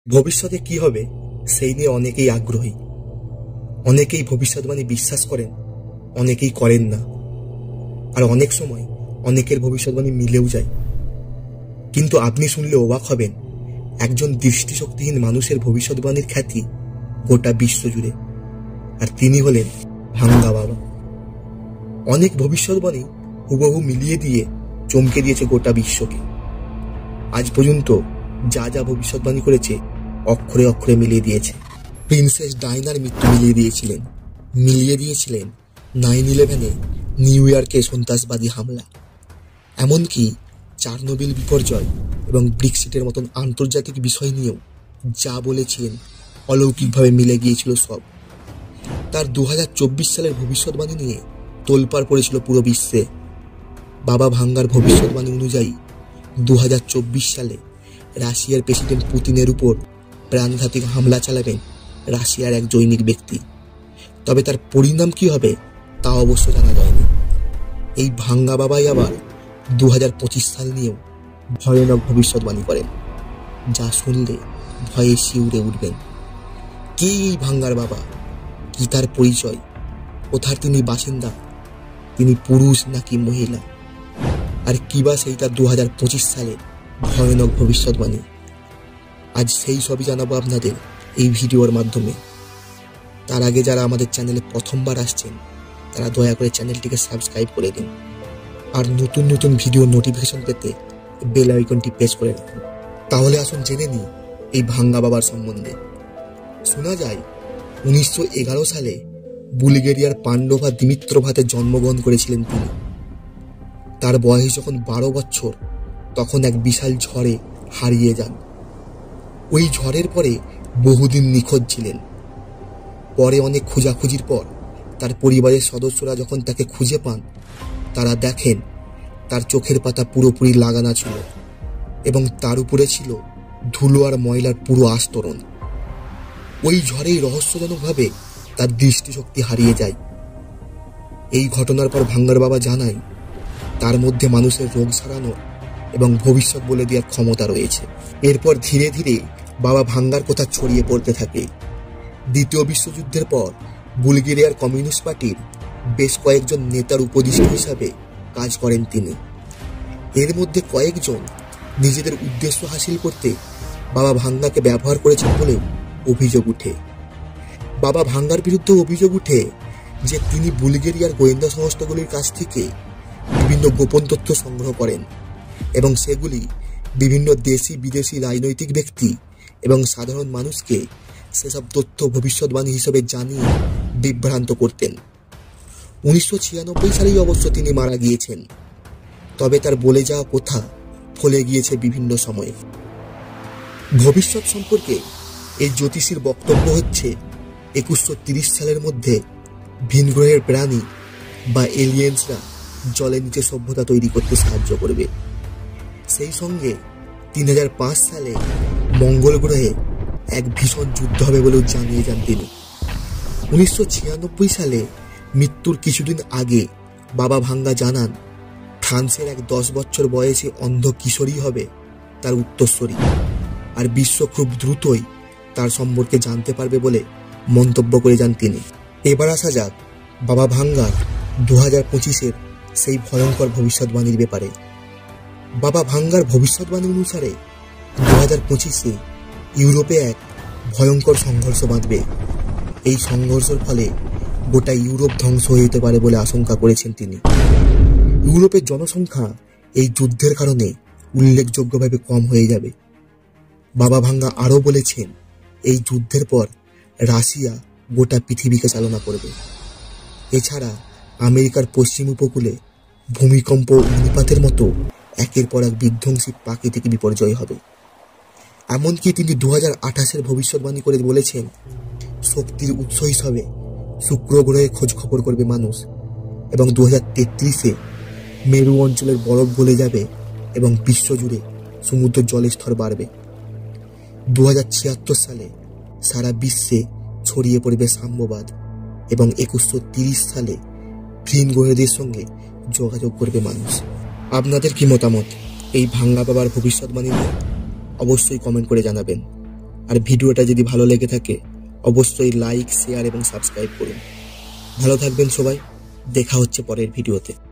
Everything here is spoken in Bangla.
ভবিষ্যতে কি হবে সেই নিয়ে অনেকেই আগ্রহী। অনেকেই ভবিষ্যৎবাণী বিশ্বাস করেন, অনেকেই করেন না। আর অনেক সময় অনেকের ভবিষ্যৎবাণী মিলেও যায়। কিন্তু আপনি শুনলে অবাক হবেন, একজন দৃষ্টিশক্তিহীন মানুষের ভবিষ্যৎবাণীর খ্যাতি গোটা বিশ্ব জুড়ে, আর তিনি হলেন ভাঙ্গা বাবা। অনেক ভবিষ্যৎবাণী হুবহু মিলিয়ে দিয়ে চমকে দিয়েছে গোটা বিশ্বকে। আজ পর্যন্ত যা যা ভবিষ্যৎবাণী করেছে অক্ষরে অক্ষরে মিলিয়ে দিয়েছে। প্রিন্সেস ডায়নার মৃত্যু মিলিয়ে দিয়েছিলেন 9/11-এ নিউ ইয়র্কে সন্ত্রাসবাদী হামলা। এমনকি চার্নোবিল বিপর্যয় এবং ব্রেক্সিটের মতন আন্তর্জাতিক বিষয় নিয়েও যা বলেছিলেন অলৌকিকভাবে মিলে গিয়েছিল সব। তার 2024 সালের ভবিষ্যৎবাণী নিয়ে তোলপাড় পড়েছিল পুরো বিশ্বে। বাবা ভাঙ্গার ভবিষ্যৎবাণী অনুযায়ী 2024 সালে রাশিয়ার প্রেসিডেন্ট পুতিনের উপর প্রাণঘাতী হামলা চালাবেন রাশিয়ার এক জৈনিক ব্যক্তি। তবে তার পরিণাম কি হবে তা অবশ্য জানা যায়নি। এই ভাঙ্গা বাবাই আবার 2025 সাল নিয়েও ভয়ানক ভবিষ্যৎবাণী করেন, যা শুনলে ভয়ে শিউরে উঠবেন। কে এই ভাঙ্গার বাবা? কি তার পরিচয়? কোথার তিনি বাসিন্দা? তিনি পুরুষ নাকি মহিলা? আর কি বা সেই তার 2025 সালে ভয়ানক ভবিষ্যৎবাণী? আজ সেই সবই জানাবো আপনাদের এই ভিডিওর মাধ্যমে। তার আগে যারা আমাদের চ্যানেলে প্রথমবার আসছেন তারা দয়া করে চ্যানেলটিকে সাবস্ক্রাইব করে দিন, আর নতুন নতুন ভিডিও নোটিফিকেশন পেতে বেল আইকনটি প্রেস করে রাখুন। তাহলে আসুন জেনে নিই এই ভাঙ্গা বাবার সম্বন্ধে। শোনা যায় 1911 সালে বুলগেরিয়ার পান্ডোভা দিমিত্রভাতে জন্মগ্রহণ করেছিলেন তিনি। তার বয়স যখন 12 বছর তখন এক বিশাল ঝড়ে হারিয়ে যান। ওই ঝড়ের পরে বহুদিন নিখোঁজ ছিলেন। পরে অনেক খোঁজাখুঁজির পর তার পরিবারের সদস্যরা যখন তাকে খুঁজে পান, তারা দেখেন তার চোখের পাতা পুরোপুরি লাগানো ছিল এবং তার উপরে ছিল ধুলো আর ময়লার পুরো আস্তরণ। ওই ঝড়েই রহস্যজনকভাবে তার দৃষ্টিশক্তি হারিয়ে যায়। এই ঘটনার পর ভাঙ্গার বাবা জানায় তার মধ্যে মানুষের রোগ সারানো এবং ভবিষ্যৎ বলে দেওয়ার ক্ষমতা রয়েছে। এরপর ধীরে ধীরে বাবা ভাঙ্গার কথা ছড়িয়ে পড়তে থাকে। দ্বিতীয় বিশ্বযুদ্ধের পর বুলগেরিয়ার কমিউনিস্ট পার্টির বেশ কয়েকজন নেতার উপদেষ্টা হিসাবে কাজ করেন তিনি। এর মধ্যে কয়েকজন নিজেদের উদ্দেশ্য হাসিল করতে বাবা ভাঙ্গাকে ব্যবহার করেছেন বলেও অভিযোগ উঠে। বাবা ভাঙ্গার বিরুদ্ধে অভিযোগ উঠে যে তিনি বুলগেরিয়ার গোয়েন্দা সংস্থাগুলির কাছ থেকে বিভিন্ন গোপন তথ্য সংগ্রহ করেন এবং সেগুলি বিভিন্ন দেশি বিদেশি রাজনৈতিক ব্যক্তি এবং সাধারণ মানুষকে সেসব তথ্য ভবিষ্যৎবাণী হিসেবে জানিয়ে বিভ্রান্ত করতেন। 1996 সালেই অবশ্য তিনি মারা গিয়েছেন, তবে তার বলে যাওয়া কথা ফলে গিয়েছে বিভিন্ন সময়ে। ভবিষ্যৎ সম্পর্কে এই জ্যোতিষীর বক্তব্য হচ্ছে 2130 সালের মধ্যে ভিনগ্রহের প্রাণী বা এলিয়েন্সরা জলের নিচে সভ্যতা তৈরি করতে সাহায্য করবে। সেই সঙ্গে 3005 সালে মঙ্গল গ্রহে এক ভীষণ যুদ্ধ হবে বলেও জানিয়ে যান তিনি। 1996 সালে মৃত্যুর কিছুদিন আগে বাবা ভাঙ্গা জানান ফ্রান্সের এক 10 বছর বয়সী অন্ধ কিশোরী হবে তার উত্তরসূরি, আর বিশ্ব খুব দ্রুতই তার সম্পর্কে জানতে পারবে বলে মন্তব্য করে যান তিনি। এবার আসা যাক বাবা ভাঙ্গার 2025-এর সেই ভয়ঙ্কর ভবিষ্যৎবাণীর ব্যাপারে। বাবা ভাঙ্গার ভবিষ্যৎবাণী অনুসারে 2025-এ ইউরোপে এক ভয়ঙ্কর সংঘর্ষ বাঁধবে। এই সংঘর্ষের ফলে গোটা ইউরোপ ধ্বংস হয়ে যেতে পারে বলে আশঙ্কা করেছেন তিনি। ইউরোপের জনসংখ্যা এই যুদ্ধের কারণে উল্লেখযোগ্যভাবে কম হয়ে যাবে। বাবা ভাঙ্গা আরও বলেছেন এই যুদ্ধের পর রাশিয়া গোটা পৃথিবীকে চালনা করবে। এছাড়া আমেরিকার পশ্চিম উপকূলে ভূমিকম্প ও অগ্নিপাতের মতো একের পর এক বিধ্বংসী প্রাকৃতিক বিপর্যয় হবে। এমনকি তিনি 2028-এর ভবিষ্যৎবাণী করে বলেছেন শক্তির উৎস হিসাবে শুক্র গ্রহে খোঁজ খবর করবে মানুষ, এবং 2033-এ মেরু অঞ্চলের বরফ গলে যাবে এবং বিশ্বজুড়ে সমুদ্রের জলের স্তর বাড়বে। 2076 সালে সারা বিশ্বে ছড়িয়ে পড়বে সাম্যবাদ এবং 2130 সালে ভিন গ্রহদের সঙ্গে যোগাযোগ করবে মানুষ। আপনাদের কি মতামত এই ভাঙ্গা বাবার ভবিষ্যৎবাণী নিয়ে? অবশ্যই কমেন্ট করে জানাবেন। আর ভিডিওটা যদি ভালো লেগে থাকে অবশ্যই লাইক, শেয়ার এবং সাবস্ক্রাইব করুন। ভালো থাকবেন সবাই, দেখা হচ্ছে পরের ভিডিওতে।